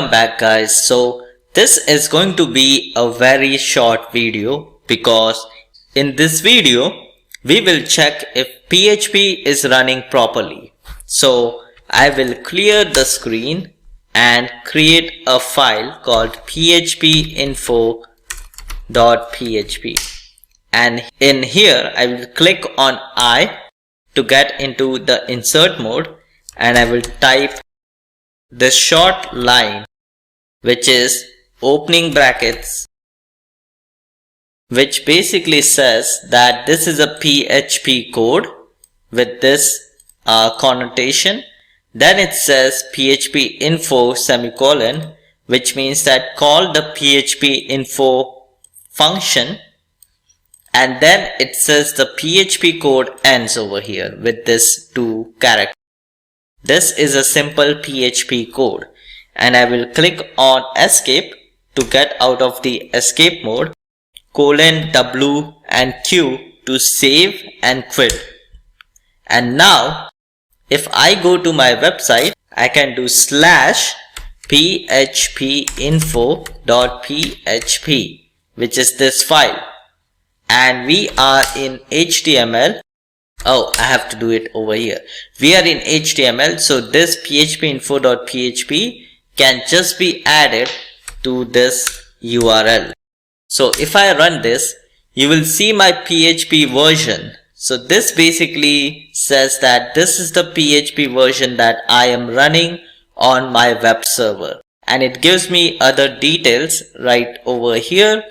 Welcome back guys. So this is going to be a very short video because in this video we will check if PHP is running properly. So I will clear the screen and create a file called phpinfo.php, and in here I will click on I to get into the insert mode, and I will type this short line which is opening brackets, which basically says that this is a PHP code with this connotation. Then it says PHP info semicolon, which means that call the PHP info function, and then it says the PHP code ends over here with this 2 characters. This is a simple PHP code, and I will click on escape to get out of the escape mode, :W and Q to save and quit. And now if I go to my website, I can do /phpinfo.php, which is this file, and we are in HTML. Oh, I have to do it over here. We are in HTML, so this phpinfo.php can just be added to this URL. So if I run this, you will see my PHP version. So this basically says that this is the PHP version that I am running on my web server, and it gives me other details right over here.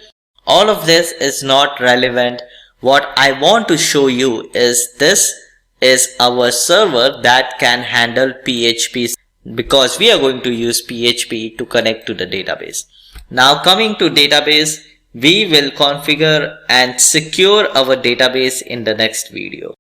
All of this is not relevant. What I want to show you is this is our server that can handle PHP, because we are going to use PHP to connect to the database. Now coming to database, we will configure and secure our database in the next video.